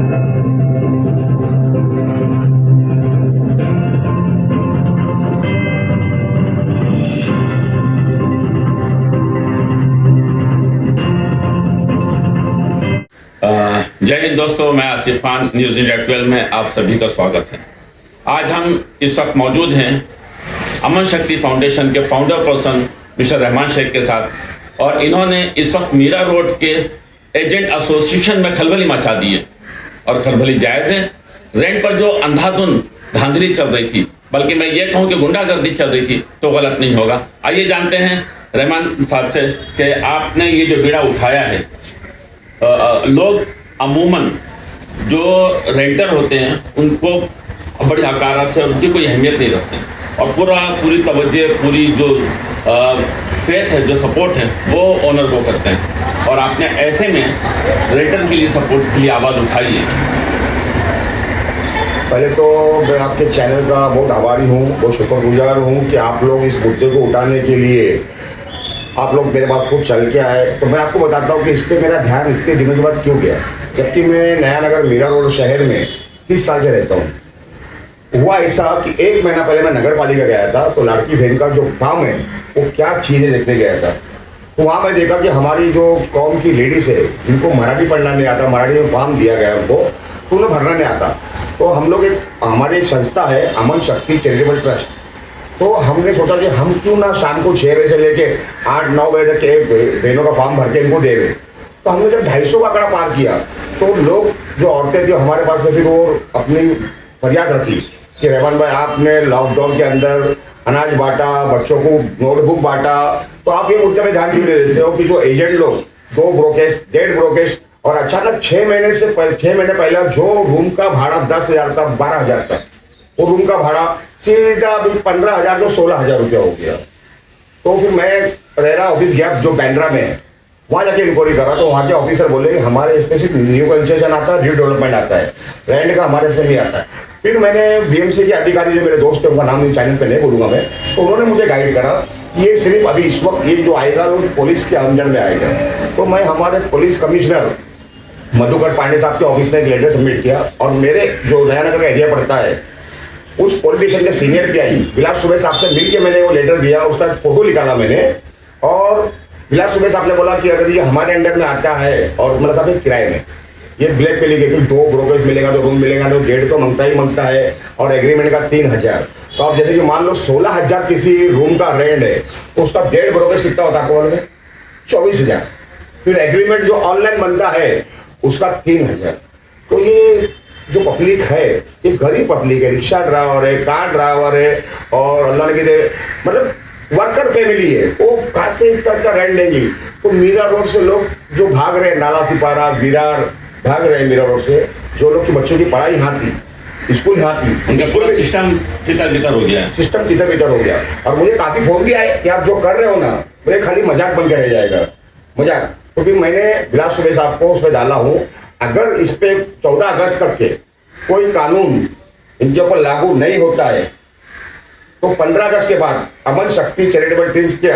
जय हिंद दोस्तों, मैं आसिफ खान, न्यूज़ इंडिया 12 में आप सभी का स्वागत है। आज हम इस वक्त मौजूद हैं अमन शक्ति फाउंडेशन के founder person mister Rahman Sheikh के साथ, और इन्होंने इस वक्त मीरा रोड के एजेंट एसोसिएशन में खलबली मचा दी है। और खलबली जायज़ है। रेंट पर जो अंधाधुंध धांधली चल रही थी, बल्कि मैं ये कहूँ कि गुंडागर्दी चल रही थी, तो गलत नहीं होगा। आइए जानते हैं रहमान साहब से कि आपने ये जो बीड़ा उठाया है, लोग अमूमन जो रेंटर होते हैं उनको बड़ी हकारत से, उनकी कोई अहमियत नहीं रखते, और पूरी तवज्जो, पूरी जो फेथ है, जो सपोर्ट है, वो ओनर को करते हैं। और आपने ऐसे में रेंटर के लिए सपोर्ट के लिए आवाज़ उठाई है। पहले तो मैं आपके चैनल का बहुत आभारी हूँ, बहुत शुक्रगुजार हूँ कि आप लोग इस मुद्दे को उठाने के लिए आप लोग मेरे पास खुद चल के आए। तो मैं आपको बताता हूँ कि इस पर मेरा ध्यान इतने दिनों के बाद क्यों गया, जबकि मैं नया नगर मीरा रोड शहर में 30 साल से रहता हूँ। हुआ ऐसा कि 1 महीना पहले मैं नगर पालिका गया था, तो लड़की बहन का जो फॉर्म है वो क्या चीज़ें देखने गया था। तो वहाँ मैं देखा कि हमारी जो कौम की लेडीज़ है, जिनको मराठी पढ़ना नहीं आता, मराठी में फॉर्म दिया गया उनको, तो उन्हें भरना नहीं आता। तो हम लोग हमारी एक संस्था है अमन शक्ति चैरिटेबल ट्रस्ट, तो हमने सोचा कि हम क्यों ना शाम को 6 बजे से लेके 8-9 बजे तक के बहनों का फॉर्म भर के इनको दे दें। तो हमने जब 250 का आंकड़ा पार किया, तो लोग जो औरतें जो हमारे पास में, फिर वो अपनी फरियाद रखी कि रहमान भाई, आपने लॉकडाउन के अंदर अनाज बांटा, बच्चों को नोटबुक बांटा, तो आप ये मुद्दे में ध्यान क्यों नहीं देते हो कि जो एजेंट लोग 2 ब्रोकेज 1.5 ब्रोकेज, और अचानक 6 महीने पहले जो रूम का भाड़ा 10,000 था 12,000 तक, वो रूम का भाड़ा सीधा अभी 15,000 जो 16,000 रुपया हो गया। तो फिर मैं रेरा ऑफिस गया जो बैंड्रा में है, वहाँ जाके इंक्वायरी करा। तो वहाँ के ऑफिसर बोले कि हमारे इसमें सिर्फ न्यू कंस्ट्रक्शन आता है, रीडेवलपमेंट आता है, रेंट का हमारे इसमें नहीं आता है। फिर मैंने बीएमसी के अधिकारी जो मेरे दोस्त है, उनका नाम चैनल पे नहीं बोलूँगा मैं, तो उन्होंने मुझे गाइड करा ये सिर्फ अभी इस वक्त ये जो आएगा वो पुलिस के अंडर में आएगा। तो मैं हमारे पुलिस कमिश्नर मधुकर पांडे साहब के ऑफिस में एक लेटर सबमिट किया, और मेरे जो नया नगर का एरिया पड़ता है उस पॉलिटिशियन के सीनियर पीआई विलास सुबे साहब से मिलकर मैंने वो लेटर दिया, उसका फोटो निकाला मैंने, और विलास सुबे साहब ने बोला कि अगर ये हमारे अंडर में आता है, और मतलब साहब किराए में ये ब्लैक पे लिखे कि 2 ब्रोकेज मिलेगा, 2 रूम मिलेगा, तो 1.5 तो मांगता है, और एग्रीमेंट का 3,000। तो आप जैसे कि मान लो 16,000 किसी रूम का रेंट है, तो उसका 1.5 ब्रोकेज कितना होता है आपको मालूम है? 24,000। फिर एग्रीमेंट जो ऑनलाइन बनता है उसका 3,000। तो ये जो पब्लिक है, ये गरीब पब्लिक है, रिक्शा ड्राइवर है, कार ड्राइवर है, और अल्लाह ने दे मतलब वर्कर फैमिली है, वो कहाँ से इतना रेंट लेंगी। तो मीरा रोड से लोग जो भाग रहे हैं, नाला सिपारा, विरार भाग रहे हैं मीरा रोड से, जो लोग की बच्चों की पढ़ाई यहाँ थी, स्कूल यहाँ थी, उनका पूरा सिस्टम तितर-बितर हो गया है। सिस्टम तितर-बितर हो गया। और मुझे काफ़ी फोन भी आए कि आप जो कर रहे हो ना, मुझे खाली मजाक बन के रह जाएगा, मजाक। तो फिर मैंने विलास सुबे साहब को उसमें डाला हूँ, अगर इस पे 14 अगस्त तक के कोई कानून इनके ऊपर लागू नहीं होता है, तो 15 अगस्त के बाद अमन शक्ति चैरिटेबल टीम्स के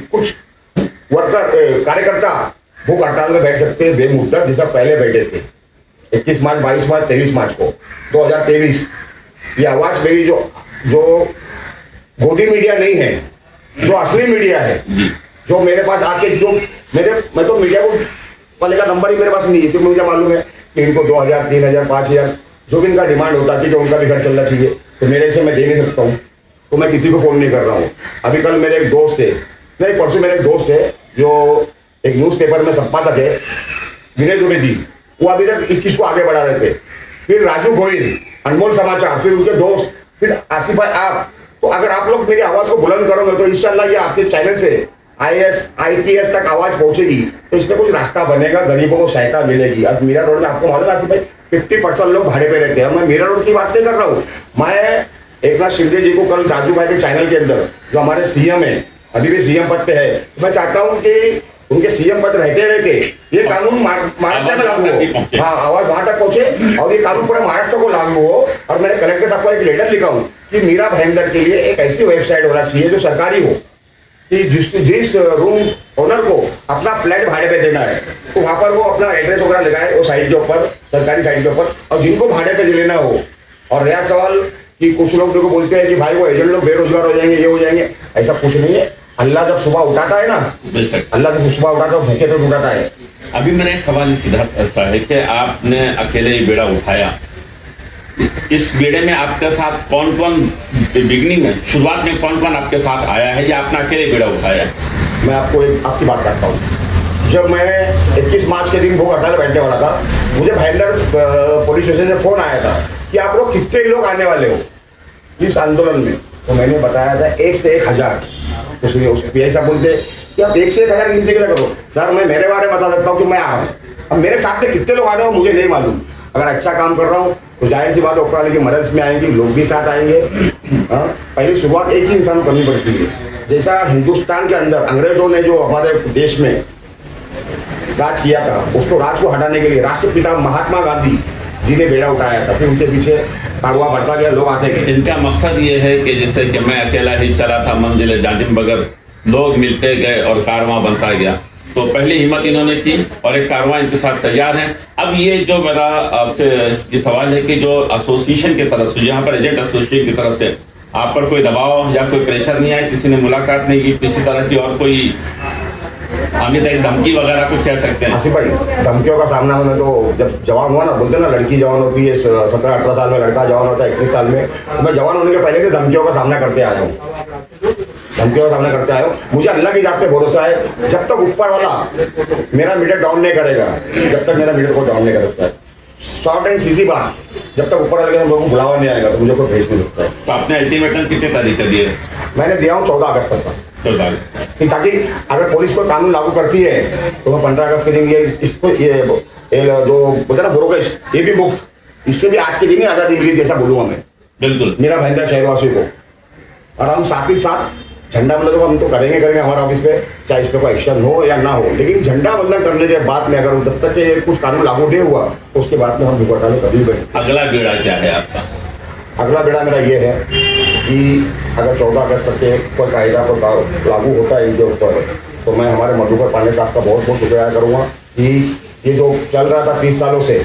कुछ वर्कर कार्यकर्ता भूख हड़ताल में बैठ सकते हैं बेमुद्दत, जैसा पहले बैठे थे 21 मार्च, 22 मार्च, 23 मार्च को 2023। ये आवाज मेरी जो गोदी मीडिया नहीं है, जो असली मीडिया है, जो मेरे पास आके जो मैं तो मीडिया को वाले का नंबर ही मेरे पास नहीं है, क्योंकि मुझे मालूम है कि इनको 2,000, 3,000, 5,000 जो भी इनका डिमांड होता है कि उनका भी घर चलना चाहिए, तो मेरे से मैं दे नहीं सकता हूँ, तो मैं किसी को फ़ोन नहीं कर रहा हूँ। अभी कल मेरे एक दोस्त है, नहीं परसों मेरे एक दोस्त है जो एक न्यूज़पेपर में संपादक है, विनय दुबे जी, वो अभी तक इस चीज़ को आगे बढ़ा रहे थे। फिर राजू गोयल, अनमोल समाचार, फिर उनके दोस्त, फिर आसिफ भाई आप। तो अगर आप लोग मेरी आवाज़ को बुलंद करोगे तो इंशाल्लाह ये आपके चैनल से IAS IPS तक आवाज़ पहुंचेगी, तो इसमें कुछ रास्ता बनेगा, गरीबों को सहायता मिलेगी। अब मीरा रोड में आपको मालूम है आसिफ भाई 50% लोग भाड़े पे रहते हैं। मैं मीरा रोड की बात नहीं कर रहा हूँ, मैं एकनाथ शिंदे जी को कल राजू भाई के चैनल के अंदर, जो हमारे सीएम है, अभी भी सीएम पद पे है, मैं चाहता हूँ कि उनके सीएम पद रहते ये कानून महाराष्ट्र में लागू हो, हाँ आवाज वहां तक पहुंचे, और ये कानून पूरे महाराष्ट्र को लागू हो। और मैंने कलेक्टर साहब को एक लेटर लिखा हूँ कि मीरा भयंकर के लिए एक ऐसी वेबसाइट होना चाहिए जो सरकारी हो, कि जिस रूम ओनर को अपना फ्लैट भाड़े पे देना है तो वहाँ पर वो अपना एड्रेस वगैरह लगाए वो साइट के ऊपर, सरकारी साइट के ऊपर, और जिनको भाड़े पे लेना हो। और रहा सवाल कि कुछ लोग मेरे को बोलते हैं कि भाई वो एजेंट लोग बेरोजगार हो जाएंगे, ये हो जाएंगे, ऐसा कुछ नहीं है। अल्लाह जब सुबह उठाता है ना, अल्लाह जब सुबह उठाता है भूखे तो उठाता है। अभी मेरा एक सवाल सीधा ऐसा है कि आपने अकेले ये बेड़ा उठाया, इस बेड़े में आपके साथ कौन कौन बिगनिंग में शुरुआत में कौन कौन आपके साथ आया है या आपने अकेले बेड़ा उठाया? मैं आपको एक आपकी बात करता हूँ। जब मैं 21 मार्च के दिन भूख हड़ताल बैठने वाला था, मुझे भाईंदर पुलिस स्टेशन से फोन आया था कि आप लोग कितने लोग आने वाले हो इस आंदोलन में। तो मैंने बताया था 1 से 1000। उसने उस पीआई साहब बोलते कि आप 1 से 1000 गिनती कैसे करो? सर मैं मेरे बारे में बता सकता हूँ कि मैं आ रहा हूँ, अब मेरे साथ में कितने लोग आ रहे हो मुझे नहीं मालूम। अगर अच्छा काम कर रहा हूँ तो जाहिर सी बात है ऊपर वाले की मदद में आएंगी, लोग भी साथ आएंगे। पहली शुरुआत एक ही इंसान को करनी पड़ती है। जैसा हिंदुस्तान के अंदर अंग्रेजों ने जो हमारे देश में राज किया था, उसको राज को हटाने के लिए राष्ट्रपिता महात्मा गांधी जी ने बेड़ा उठाया था। फिर उनके पीछे कारवा बढ़ता गया, लोग आते गए। इनका मकसद ये है कि जैसे कि मैं अकेला ही चला था मंजिल जाजिम बगर, लोग मिलते गए और कारवां बनता गया। तो पहली हिम्मत इन्होंने की और एक कारवां इनके साथ तैयार है। अब ये जो मेरा आपसे ये सवाल है कि जो एसोसिएशन की तरफ से, यहाँ पर एजेंट एसोसिएशन की तरफ से आप पर कोई दबाव या कोई प्रेशर नहीं आया, किसी ने मुलाकात नहीं की, किसी तरह की और कोई हमें एक धमकी वगैरह कुछ कह सकते हैं? आसिफ भाई, धमकियों का सामना में तो जब जवान हुआ ना, बोलते ना लड़की जवान होती है 17-18 साल में, लड़का जवान होता है 21 साल में। तो मैं जवान होने के पहले से धमकियों का सामना करते आया हूँ, धमकियों का सामना करते आया हूँ। मुझे अल्लाह की जात पे भरोसा है, जब तक ऊपर वाला मेरा मीटर डाउन नहीं करेगा, जब तक मेरा मीटर को डाउन नहीं कर सकता है। शॉर्ट एंड सीधी बात, जब तक ऊपर वाले लोगों को बुलावा नहीं आएगा तो मुझे कोई भेज नहीं सकता है। तो आपने अल्टीमेटम कितने तारीख का दिए? मैंने दिया हूँ 14 अगस्त तक का, ताकि अगर पुलिस कोई कानून लागू करती है तो मैं 15 अगस्त के दिन इसको ये जो बोलते ना ब्रोकेश, ये भी मुक्त, इससे भी आज के दिन ही आज़ादी मिली जैसा बोलूँगा मैं, बिल्कुल मेरा भाईंदा शहरवासी को। और हम साथ ही साथ झंडा वंदन तो हम तो करेंगे हमारे ऑफिस पे, चाहे इस पर कोई एक्शन हो या ना हो। लेकिन झंडा वंदन करने के बाद में अगर जब तक के कुछ कानून लागू नहीं हुआ उसके बाद में हम भूख हड़ताल में कभी बैठे। अगला बेड़ा क्या है आपका? अगला बेड़ा मेरा ये है कि अगर 14 अगस्त तक के कोई कायदा को लागू होता है इनके ऊपर, तो मैं हमारे मधुकर पांडे साहब का बहुत बहुत शुक्रिया करूँगा कि ये जो चल रहा था 30 सालों से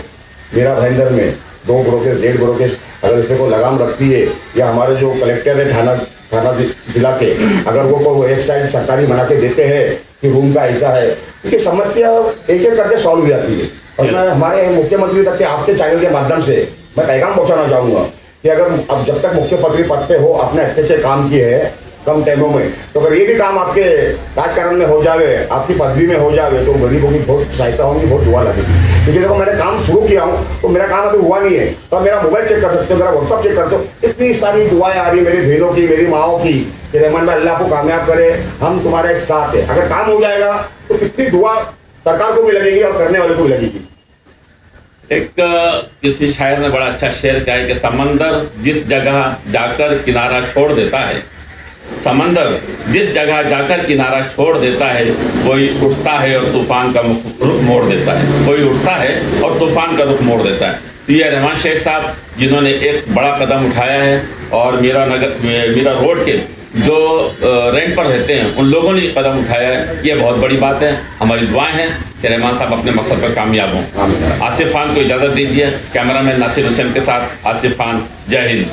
मेरा भाईंदर में 2 ब्रोकेज 1.5 ब्रोकेज, अगर इस पर कोई लगाम रखती है, या हमारे जो कलेक्टर है थाना जिला के, अगर वो कोई वेबसाइट सरकारी बना के देते हैं कि रूम का ऐसा है, क्योंकि समस्या एक एक करके सॉल्व हो जाती है। और मैं हमारे मुख्यमंत्री तक के आपके चैनल के माध्यम से मैं पैगाम पहुंचाना चाहूँगा कि अगर अब जब तक मुख्यमंत्री पद पे हो, आपने अच्छे काम किए हैं कम टाइमों में, तो अगर ये भी काम आपके राजकारण में हो जावे, आपकी पदवी में हो जावे, तो गरीबों की बहुत सहायता होगी, बहुत दुआ लगेगी। क्योंकि देखो मैंने काम शुरू किया हूँ तो मेरा काम अभी हुआ नहीं है, तो मेरा मोबाइल चेक कर सकते हो, मेरा व्हाट्सअप चेक करते हो, इतनी सारी दुआएं आ रही मेरी बहनों की, मेरी माओ की कि रहमान भाई अल्लाह को कामयाब करे, हम तुम्हारे साथ है। अगर काम हो जाएगा तो कितनी दुआ सरकार को भी लगेगी और करने वाले को भी लगेगी। एक किसी शायर ने बड़ा अच्छा शेर कहा है कि समंदर जिस जगह जाकर किनारा छोड़ देता है, समंदर जिस जगह जाकर किनारा छोड़ देता है, कोई उठता है और तूफान का रुख मोड़ देता है, कोई उठता है और तूफान का रुख मोड़ देता है। तो ये रहमान शेख साहब जिन्होंने एक बड़ा कदम उठाया है और मीरा रोड के जो रेंट पर रहते हैं उन लोगों ने कदम उठाया है, ये बहुत बड़ी बात है। हमारी दुआएं हैं कि रहमान साहब अपने मकसद पर कामयाब हों। आसिफ खान को इजाज़त दीजिए। कैमरामैन नासिर हुसैन के साथ आसिफ खान, जय हिंद।